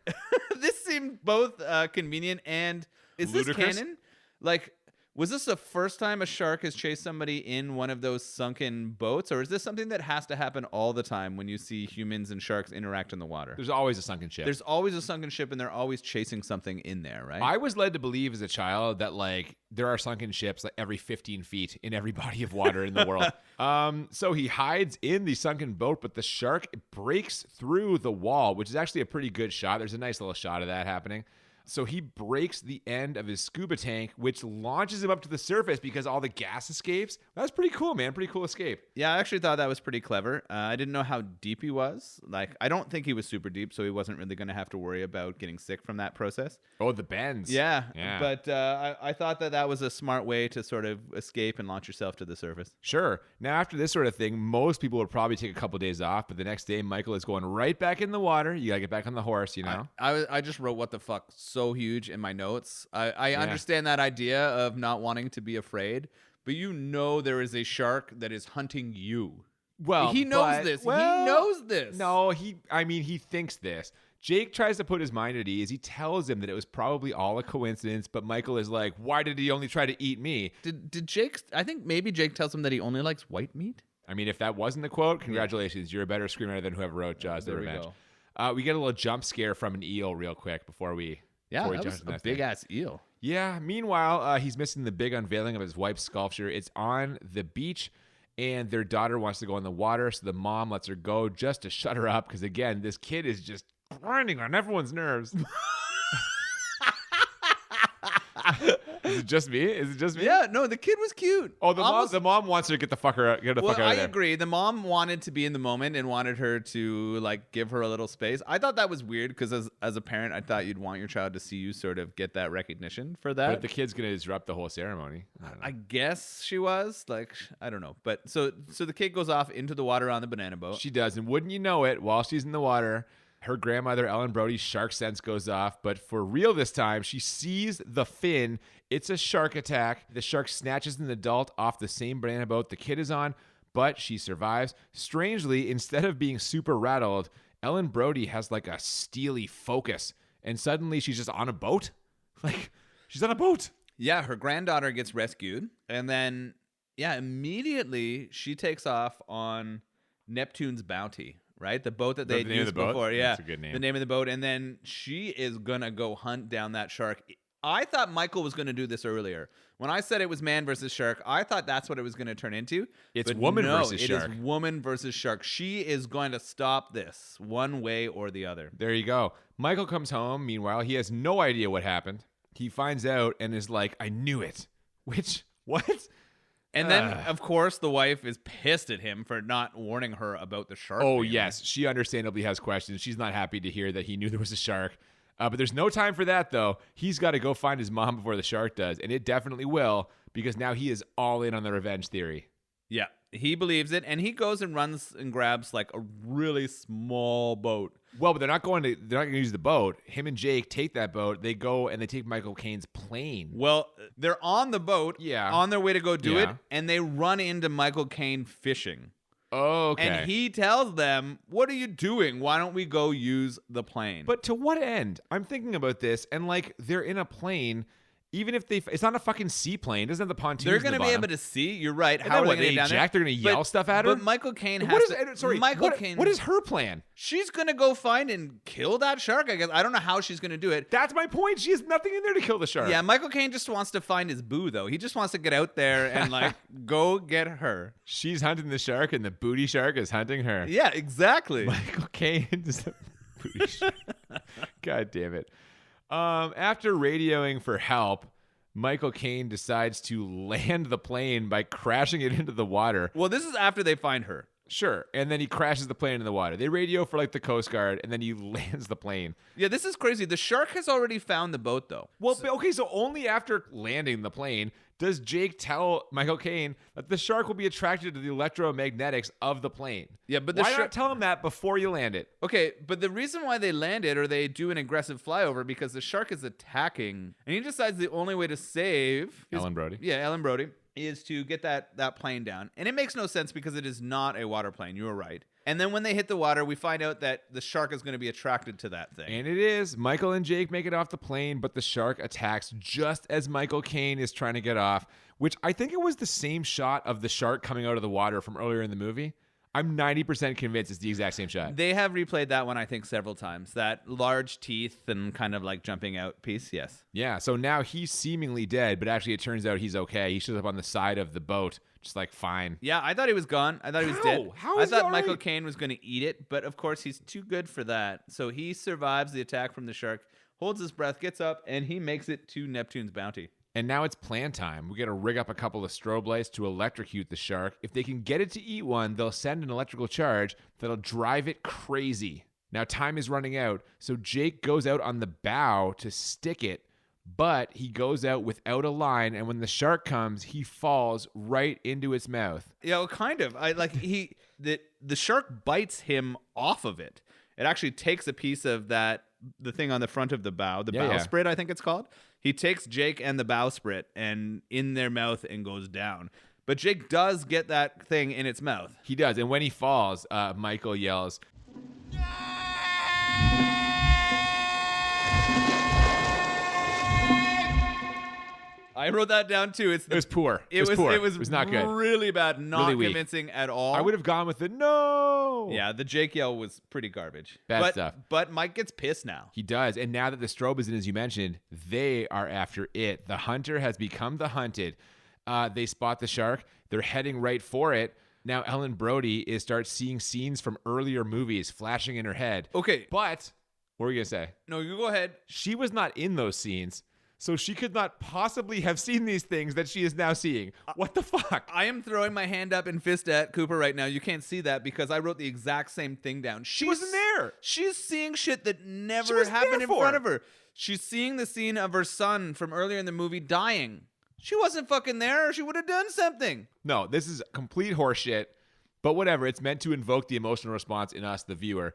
this seemed both convenient and is
ludicrous?
this canon? Like Was this the first time a shark has chased somebody in one of those sunken boats, or is this something that has to happen all the time when you see humans and sharks interact in the water?
There's always a sunken ship.
There's always a sunken ship, and they're always chasing something in there, right?
I was led to believe as a child that like there are sunken ships like every 15 feet in every body of water in the world. So he hides in the sunken boat, but the shark breaks through the wall, which is actually a pretty good shot. There's a nice little shot of that happening. So he breaks the end of his scuba tank, which launches him up to the surface because all the gas escapes. That's pretty cool, man. Pretty cool escape.
Yeah, I actually thought that was pretty clever. I didn't know how deep he was. Like, I don't think he was super deep, so he wasn't really going to have to worry about getting sick from that process.
Oh, the bends.
Yeah.
Yeah.
But I thought that was a smart way to sort of escape and launch yourself to the surface.
Sure. Now, after this sort of thing, most people would probably take a couple days off, but the next day, Michael is going right back in the water. You got to get back on the horse, you know?
I just wrote what the fuck so huge in my notes. I understand that idea of not wanting to be afraid, but you know there is a shark that is hunting you.
Well,
he knows this. He knows this.
No, he thinks this. Jake tries to put his mind at ease. He tells him that it was probably all a coincidence, but Michael is like, why did he only try to eat me?
Did Jake, I think maybe Jake tells him that he only likes white meat?
I mean, if that wasn't the quote, congratulations. You're a better screenwriter than whoever wrote Jaws: The Revenge. We get a little jump scare from an eel real quick before we
that
jump
was
into
a big-ass eel.
Yeah. Meanwhile, he's missing the big unveiling of his wife's sculpture. It's on the beach, and their daughter wants to go in the water, so the mom lets her go just to shut her up because, again, this kid is just grinding on everyone's nerves. Is it just me?
Yeah, no, the kid was cute.
Oh, the mom wants her to get the fuck out of there.
I agree. The mom wanted to be in the moment and wanted her to like give her a little space. I thought that was weird because as a parent, I thought you'd want your child to see you sort of get that recognition for that.
But the kid's gonna disrupt the whole ceremony.
I guess she was like, I don't know. But so the kid goes off into the water on the banana boat.
She does, and wouldn't you know it, while she's in the water, her grandmother, Ellen Brody's shark sense goes off, but for real this time, she sees the fin. It's a shark attack. The shark snatches an adult off the same banana boat the kid is on, but she survives. Strangely, instead of being super rattled, Ellen Brody has like a steely focus, and suddenly she's just on a boat. Like, she's on a boat.
Yeah, her granddaughter gets rescued, and then, immediately she takes off on Neptune's Bounty. Right? The boat that they used before. Yeah.
That's a good name.
The name of the boat. And then she is going to go hunt down that shark. I thought Michael was going to do this earlier. When I said it was man versus shark, I thought that's what it was going to turn into.
It's woman versus shark.
It is woman versus shark. She is going to stop this one way or the other.
There you go. Michael comes home. Meanwhile, he has no idea what happened. He finds out and is like, I knew it. Which, what?
And then, of course, the wife is pissed at him for not warning her about the shark.
Oh, yes. She understandably has questions. She's not happy to hear that he knew there was a shark. But there's no time for that, though. He's got to go find his mom before the shark does. And it definitely will, because now he is all in on the revenge theory.
Yeah, he believes it. And he goes and runs and grabs like a really small boat.
Well, but they're not going to use the boat. Him and Jake take that boat. They go and they take Michael Caine's plane.
Well, they're on the boat, on their way to go do it,
Yeah.
and they run into Michael Caine fishing.
Oh, okay.
And he tells them, "What are you doing? Why don't we go use the plane?"
But to what end? I'm thinking about this, and like they're in a plane. Even if it's not a fucking seaplane, it doesn't have the pontoons.
They're
going to
be able to see. You're right.
And
How
then
are
what,
they going to get down there?
They're going to yell stuff at her.
But Michael Caine has
what is,
to.
Sorry,
Michael Caine.
What is her plan?
She's going to go find and kill that shark. I guess I don't know how she's going to do it.
That's my point. She has nothing in there to kill the shark.
Yeah, Michael Caine just wants to find his boo, though. He just wants to get out there and like go get her.
She's hunting the shark, and the booty shark is hunting her.
Yeah, exactly.
Michael Caine is a booty shark. God damn it. After radioing for help, Michael Caine decides to land the plane by crashing it into the water.
Well, this is after they find her.
Sure. And then he crashes the plane into the water. They radio for like the Coast Guard, and then he lands the plane.
Yeah, this is crazy. The shark has already found the boat, though.
Well, okay, so only after landing the plane does Jake tell Michael Caine that the shark will be attracted to the electromagnetics of the plane.
Yeah, but the
why not tell him that before you land it?
Okay, but the reason why they land it or they do an aggressive flyover because the shark is attacking, and he decides the only way to save
Ellen Brody.
Yeah, Ellen Brody is to get that plane down, and it makes no sense because it is not a water plane. You were right. And then when they hit the water, we find out that the shark is going to be attracted to that thing.
And it is. Michael and Jake make it off the plane, but the shark attacks just as Michael Caine is trying to get off, which I think it was the same shot of the shark coming out of the water from earlier in the movie. I'm 90% convinced it's the exact same shot.
They have replayed that one, I think, several times. That large teeth and kind of like jumping out piece, yes.
Yeah, so now he's seemingly dead, but actually it turns out he's okay. He shows up on the side of the boat, just like fine.
Yeah, I thought he was gone. I thought he was dead.
How
I
is he
thought
all
Michael
right?
Caine was going to eat it, but of course he's too good for that. So he survives the attack from the shark, holds his breath, gets up, and he makes it to Neptune's bounty.
And now it's plan time. We got to rig up a couple of strobe lights to electrocute the shark. If they can get it to eat one, they'll send an electrical charge that'll drive it crazy. Now time is running out, so Jake goes out on the bow to stick it, but he goes out without a line, and when the shark comes, he falls right into its mouth.
Yeah, well, kind of. The shark bites him off of it. It actually takes a piece of the thing on the front of the bow, the bowsprit, I think it's called. He takes Jake and the bowsprit and in their mouth and goes down. But Jake does get that thing in its mouth.
He does, and when he falls, Michael yells,
I wrote that down too.
It was poor. It was poor.
It was
not good.
Really bad. Not
Really weak.
convincing at all.
I would have gone with the no.
Yeah, the Jake yell was pretty garbage.
Bad stuff.
But Mike gets pissed now.
He does. And now that the strobe is in, as you mentioned, they are after it. The hunter has become the hunted. They spot the shark. They're heading right for it. Now Ellen Brody starts seeing scenes from earlier movies flashing in her head.
Okay.
But what were you going to say?
No, you go ahead.
She was not in those scenes. So she could not possibly have seen these things that she is now seeing. What the fuck?
I am throwing my hand up in fist at Cooper right now. You can't see that because I wrote the exact same thing down.
She wasn't there.
She's seeing shit that
She
never
wasn't
happened
there
in
for.
front of her. She's seeing the scene of her son from earlier in the movie dying. She wasn't fucking there or she would have done something.
No, this is complete horseshit. But whatever, it's meant to invoke the emotional response in us, the viewer.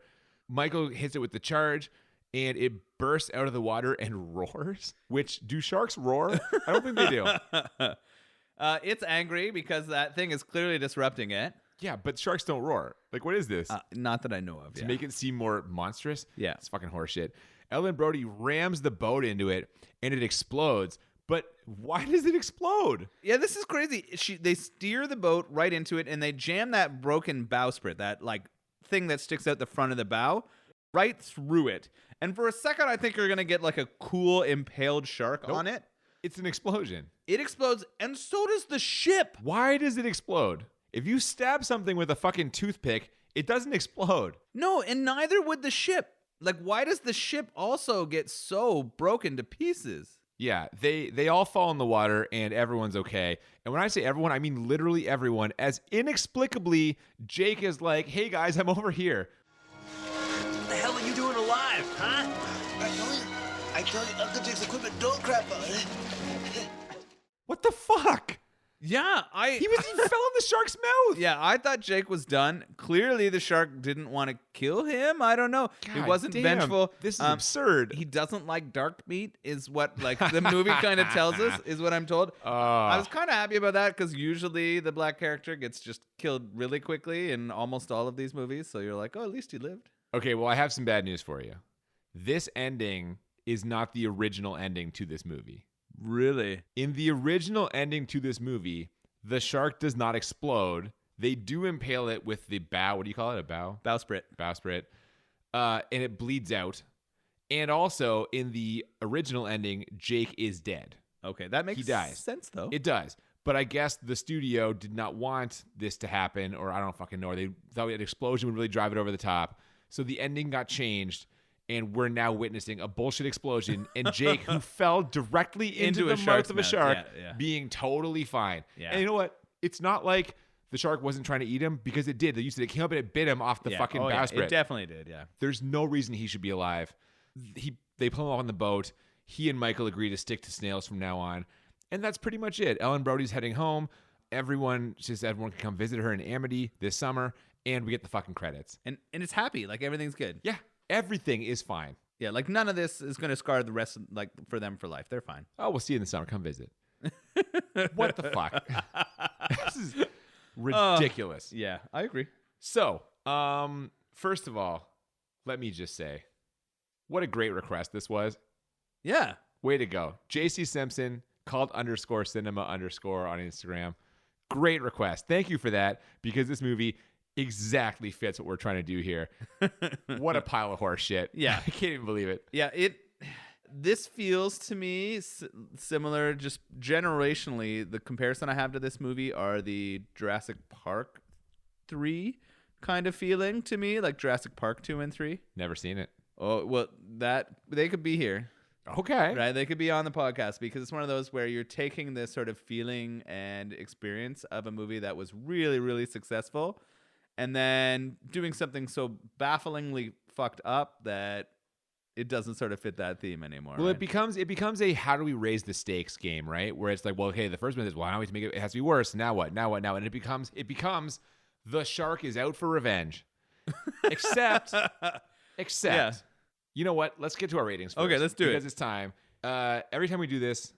Michael hits it with the charge, and it bursts out of the water and roars. Which, do sharks roar? I don't think they do.
It's angry because that thing is clearly disrupting it.
Yeah, but sharks don't roar. Like, what is this?
Not that I know of.
To make it seem more monstrous?
Yeah.
It's fucking horseshit. Ellen Brody rams the boat into it, and it explodes. But why does it explode?
Yeah, this is crazy. They steer the boat right into it, and they jam that broken bowsprit, that like thing that sticks out the front of the bow, right through it. And for a second, I think you're gonna get like a cool impaled shark on it.
It's an explosion.
It explodes, and so does the ship.
Why does it explode? If you stab something with a fucking toothpick, it doesn't explode.
No, and neither would the ship. Like, why does the ship also get so broken to pieces?
Yeah, they all fall in the water and everyone's okay. And when I say everyone, I mean literally everyone, as inexplicably Jake is like, hey guys, I'm over here.
What the hell are you doing alive, huh? I told you, Uncle Jake's equipment don't crap on it.
What the fuck?
Yeah,
He fell in the shark's mouth.
Yeah, I thought Jake was done. Clearly, the shark didn't want to kill him. I don't know. He
God
wasn't
damn,
vengeful.
This is absurd.
He doesn't like dark meat, is what like the movie kind of tells us, is what I'm told. I was kind of happy about that because usually the black character gets just killed really quickly in almost all of these movies. So you're like, oh, at least he lived.
Okay, well, I have some bad news for you. This ending is not the original ending to this movie.
Really?
In the original ending to this movie, the shark does not explode. They do impale it with the bow. What do you call it? A bow?
Bowsprit.
Bowsprit. And it bleeds out. And also, in the original ending, Jake is dead.
Okay, that makes
He dies.
sense, though.
It does. But I guess the studio did not want this to happen, or I don't fucking know. They thought an explosion would really drive it over the top. So the ending got changed, and we're now witnessing a bullshit explosion, and Jake, who fell directly into the
a
mouth
shark's
of a
mouth.
shark,
Yeah.
being totally fine.
Yeah.
And you know what? It's not like the shark wasn't trying to eat him, because it did. They used to, it came up and it bit him off the fucking bowsprit.
It definitely did, yeah.
There's no reason he should be alive. They pull him on the boat. He and Michael agree to stick to snails from now on. And that's pretty much it. Ellen Brody's heading home. Everyone can come visit her in Amity this summer, and we get the fucking credits.
And it's happy. Like, everything's good.
Yeah, everything is fine.
Yeah, like, none of this is going to scar the rest, like, for them for life. They're fine.
Oh, we'll see you in the summer. Come visit. What the fuck? This is ridiculous.
Yeah, I agree.
So, First of all, let me just say, what a great request this was.
Yeah.
Way to go. JC Simpson, called _cinema_ on Instagram. Great request. Thank you for that, because this movie exactly fits what we're trying to do here. What a pile of horse shit.
Yeah.
I can't even believe it.
Yeah, this feels to me similar, just generationally. The comparison I have to this movie are the Jurassic Park 3 kind of feeling to me, like Jurassic Park 2 and 3.
Never seen it.
Oh, well, they could be here.
Okay.
Right? They could be on the podcast, because it's one of those where you're taking this sort of feeling and experience of a movie that was really, really successful, and then doing something so bafflingly fucked up that it doesn't sort of fit that theme anymore.
Well,
right?
it becomes a how do we raise the stakes game, right? Where it's like, well, okay, the first one is, well, how do we make it? It has to be worse. Now what? And it becomes the shark is out for revenge. Except,
Yeah.
You know what? Let's get to our ratings first.
Okay, let's do it.
Because it's time. Every time we do this,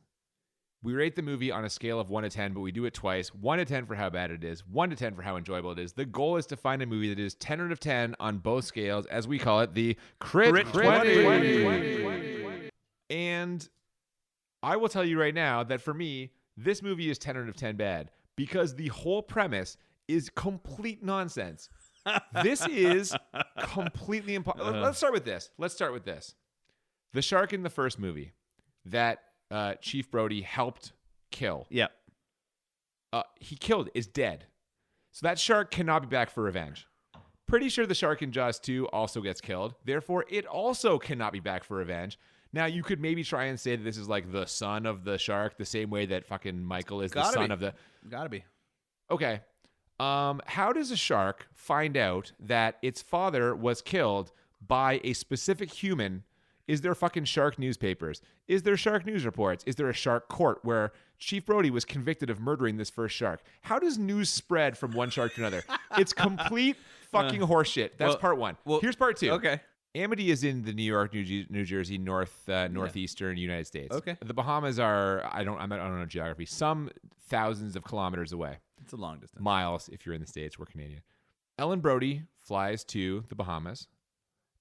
we rate the movie on a scale of 1 to 10, but we do it twice. 1 to 10 for how bad it is, 1 to 10 for how enjoyable it is. The goal is to find a movie that is 10 out of 10 on both scales, as we call it, the Crit 20. And I will tell you right now that for me, this movie is 10 out of 10 bad, because the whole premise is complete nonsense. This is completely impossible. Let's start with this. The shark in the first movie that Chief Brody helped kill.
Yep.
He killed, is dead. So that shark cannot be back for revenge. Pretty sure the shark in Jaws 2 also gets killed. Therefore, it also cannot be back for revenge. Now, you could maybe try and say that this is like the son of the shark, the same way that fucking Michael is the son of the...
Gotta be.
Okay. How does a shark find out that its father was killed by a specific human? Is there fucking shark newspapers? Is there shark news reports? Is there a shark court where Chief Brody was convicted of murdering this first shark? How does news spread from one shark to another? It's complete fucking horseshit. That's part one. Well, here's part two.
Okay.
Amity is in the New York, New Jersey, northeastern United States.
Okay.
The Bahamas are, I don't know geography, some thousands of kilometers away.
It's a long distance.
Miles, if you're in the States, we're Canadian. Ellen Brody flies to the Bahamas,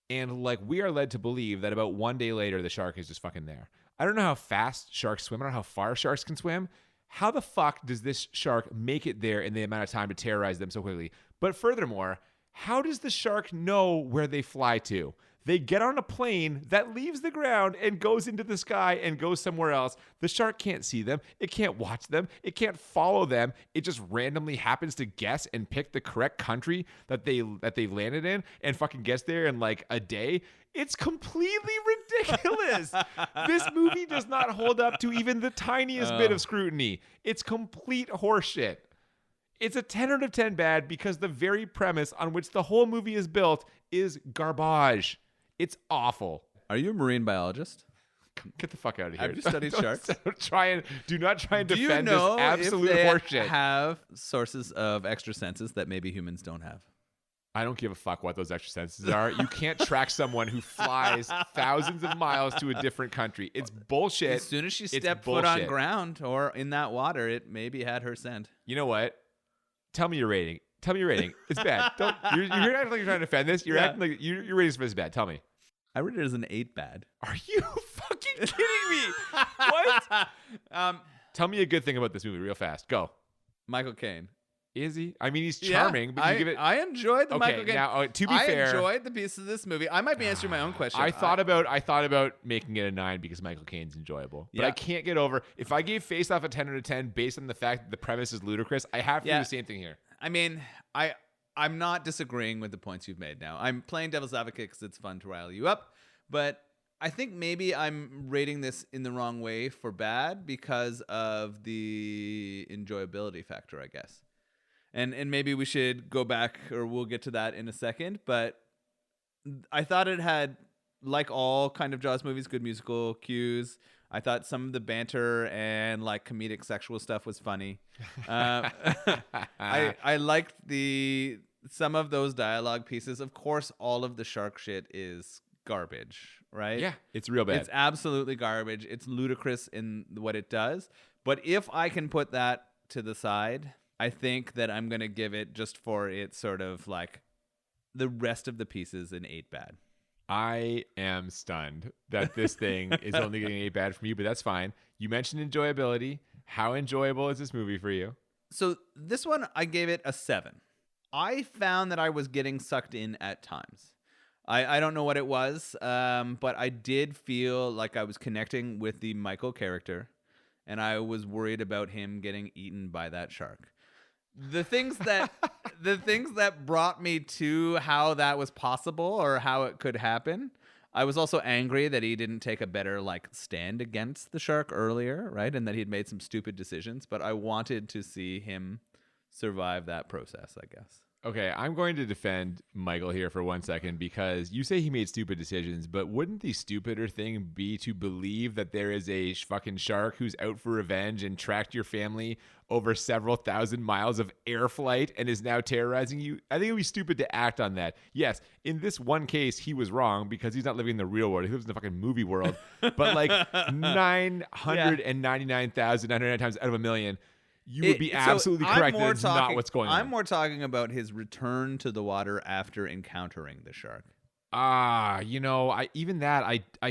and like we are led to believe that about 1 day later, the shark is just fucking there. I don't know how fast sharks swim. I don't know how far sharks can swim. How the fuck does this shark make it there in the amount of time to terrorize them so quickly? But furthermore, how does the shark know where they fly to? They get on a plane that leaves the ground and goes into the sky and goes somewhere else. The shark can't see them. It can't watch them. It can't follow them. It just randomly happens to guess and pick the correct country that they landed in and fucking gets there in like a day. It's completely ridiculous. This movie does not hold up to even the tiniest bit of scrutiny. It's complete horseshit. It's a 10 out of 10 bad because the very premise on which the whole movie is built is garbage. It's awful.
Are you a marine biologist?
Get the fuck out of here.
Have you studied sharks?
Do not try and defend this
Do
absolute
you know if
horseshit.
they have sources of extra senses that maybe humans don't have?
I don't give a fuck what those extra senses are. You can't track someone who flies thousands of miles to a different country. It's bullshit.
As soon as she
It's
stepped foot on
bullshit.
ground or in that water, it maybe had her scent.
You know what? Tell me your rating. It's bad. You're acting like you're trying to defend this. You're acting like your rating is bad. Tell me.
I rated it as an 8 bad.
Are you fucking kidding me? What? Tell me a good thing about this movie real fast. Go.
Michael Caine.
Is he? I mean, he's charming, but you give it...
I enjoyed the Michael Caine.
Now, to be fair...
I enjoyed the piece of this movie. I might be answering my own question.
I thought about making it a 9 because Michael Caine's enjoyable. But I can't get over... If I gave Face Off a 10 out of 10 based on the fact that the premise is ludicrous, I have to do the same thing here.
I mean, I'm not disagreeing with the points you've made now. I'm playing devil's advocate because it's fun to rile you up. But I think maybe I'm rating this in the wrong way for bad because of the enjoyability factor, I guess. And maybe we should go back, or we'll get to that in a second. But I thought it had, like all kind of Jaws movies, good musical cues. I thought some of the banter and like comedic sexual stuff was funny. I liked some of those dialogue pieces. Of course, all of the shark shit is garbage, right?
Yeah, it's real bad.
It's absolutely garbage. It's ludicrous in what it does. But if I can put that to the side, I think that I'm going to give it, just for its sort of like the rest of the pieces an 8 bad.
I am stunned that this thing is only getting 8 bad from you, but that's fine. You mentioned enjoyability. How enjoyable is this movie for you?
So this one, I gave it a 7. I found that I was getting sucked in at times. I don't know what it was, but I did feel like I was connecting with the Michael character, and I was worried about him getting eaten by that shark. The things that brought me to how that was possible or how it could happen. I was also angry that he didn't take a better stand against the shark earlier, right? And that he'd made some stupid decisions, but I wanted to see him survive that process, I guess.
Okay, I'm going to defend Michael here for 1 second because you say he made stupid decisions, but wouldn't the stupider thing be to believe that there is a fucking shark who's out for revenge and tracked your family over several thousand miles of air flight and is now terrorizing you? I think it would be stupid to act on that. Yes, in this one case, he was wrong because he's not living in the real world. He lives in the fucking movie world. But 999,909 times out of a million, you would be absolutely correct that it's not what's going on.
I'm more talking about his return to the water after encountering the shark.
I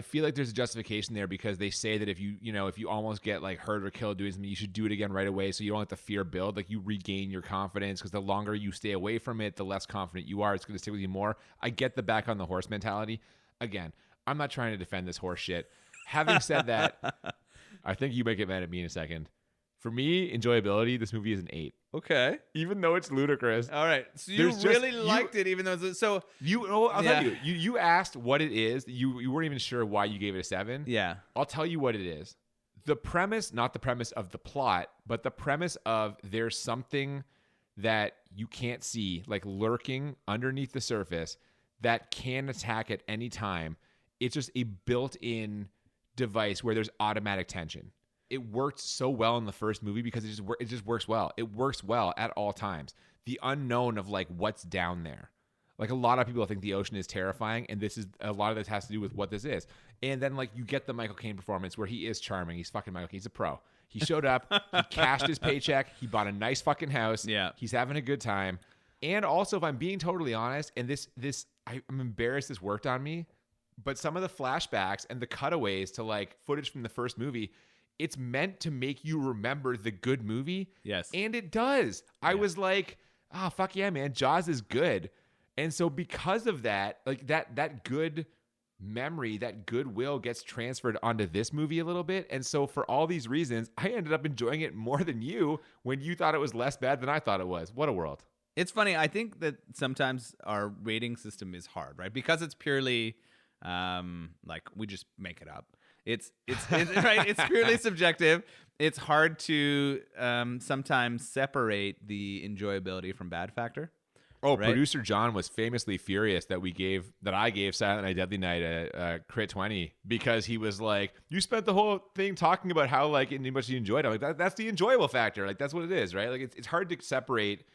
feel like there's a justification there because they say that if you almost get hurt or killed doing something, you should do it again right away so you don't let the fear build. You regain your confidence because the longer you stay away from it, the less confident you are. It's going to stick with you more. I get the back on the horse mentality. Again, I'm not trying to defend this horse shit. Having said that, I think you might get mad at me in a second. For me, enjoyability, this movie is an 8.
Okay.
Even though it's ludicrous.
All right. So you really liked it, even though it's so.
I'll tell you. You asked what it is. You weren't even sure why you gave it a 7.
Yeah.
I'll tell you what it is. The premise, not the premise of the plot, but the premise of there's something that you can't see, lurking underneath the surface that can attack at any time. It's just a built-in device where there's automatic tension. It worked so well in the first movie because it just works well. It works well at all times. The unknown of what's down there. A lot of people think the ocean is terrifying, and a lot of this has to do with what this is. And then you get the Michael Caine performance where he is charming. He's fucking Michael Caine. He's a pro. He showed up. He cashed his paycheck. He bought a nice fucking house.
Yeah.
He's having a good time. And also, if I'm being totally honest, and I'm embarrassed this worked on me, but some of the flashbacks and the cutaways to footage from the first movie, it's meant to make you remember the good movie.
Yes.
And it does. I was like, oh, fuck yeah, man. Jaws is good. And so because of that, that good memory, that goodwill gets transferred onto this movie a little bit. And so for all these reasons, I ended up enjoying it more than you when you thought it was less bad than I thought it was. What a world.
It's funny. I think that sometimes our rating system is hard, right? Because it's purely we just make it up. It's right. It's purely subjective. It's hard to sometimes separate the enjoyability from bad factor.
Oh,
right?
Producer John was famously furious that I gave Silent Night Deadly Night a crit 20 because he was like, "You spent the whole thing talking about how much you enjoyed it." I'm like, that's the enjoyable factor. That's what it is, right? It's hard to separate.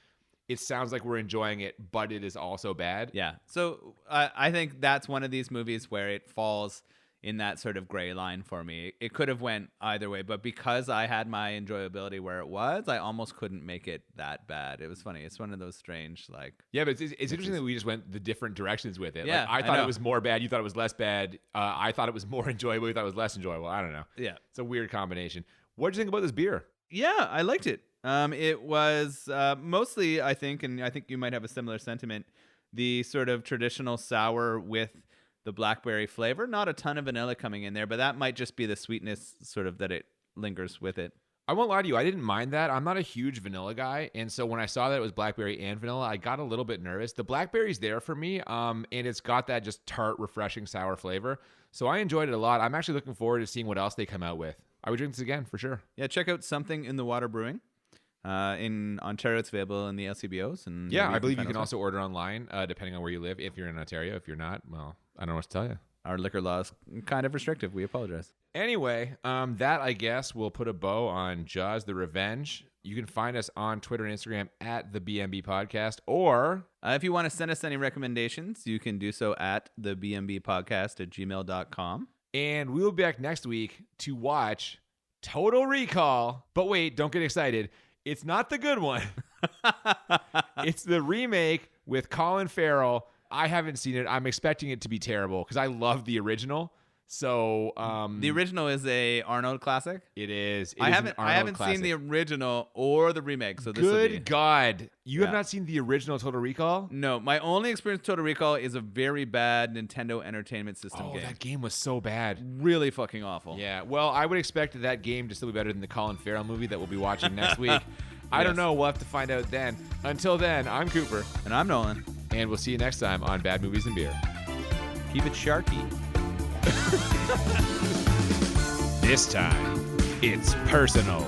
It sounds like we're enjoying it, but it is also bad.
Yeah. So I think that's one of these movies where it falls in that sort of gray line for me. It could have went either way, but because I had my enjoyability where it was, I almost couldn't make it that bad. It was funny. It's one of those strange
Yeah, but it's interesting that we just went the different directions with it.
Yeah,
I thought it was more bad. You thought it was less bad. I thought it was more enjoyable. You thought it was less enjoyable. I don't know.
Yeah.
It's a weird combination. What did you think about this beer?
Yeah, I liked it. It was mostly, I think, and I think you might have a similar sentiment, the sort of traditional sour with the blackberry flavor. Not a ton of vanilla coming in there, but that might just be the sweetness sort of that it lingers with it.
I won't lie to you. I didn't mind that. I'm not a huge vanilla guy. And so when I saw that it was blackberry and vanilla, I got a little bit nervous. The blackberry's there for me. And it's got that just tart, refreshing, sour flavor. So I enjoyed it a lot. I'm actually looking forward to seeing what else they come out with. I would drink this again for sure.
Yeah, check out Something in the Water Brewing. In Ontario, it's available in the LCBOs. And
yeah, I believe you can also order online, depending on where you live. If you're in Ontario, if you're not, well, I don't know what to tell you.
Our liquor law is kind of restrictive. We apologize.
Anyway, that, I guess, will put a bow on Jaws the Revenge. You can find us on Twitter and Instagram at the BMB Podcast, or
if you want to send us any recommendations, you can do so at thebmbpodcast@gmail.com.
And we'll be back next week to watch Total Recall. But wait, don't get excited. It's not the good one. It's the remake with Colin Farrell I haven't seen it. I'm expecting it to be terrible because I love the original. So
The original is a Arnold classic.
it is.
I
an
haven't
Arnold classic.
seen the original or the remake, so this will be.
Good God. You have
Yeah.
not seen the original Total Recall?
No, my only experience with Total Recall is a very bad Nintendo Entertainment System
Oh,
game.
that game was so bad.
Really fucking awful.
Yeah, well, I would expect that game to still be better than the Colin Farrell movie that we'll be watching next week. I don't
Yes.
know. We'll have to find out then. Until then, I'm Cooper,
And I'm Nolan.
and we'll see you next time on Bad Movies and Beer.
Keep it sharky.
This time, it's personal.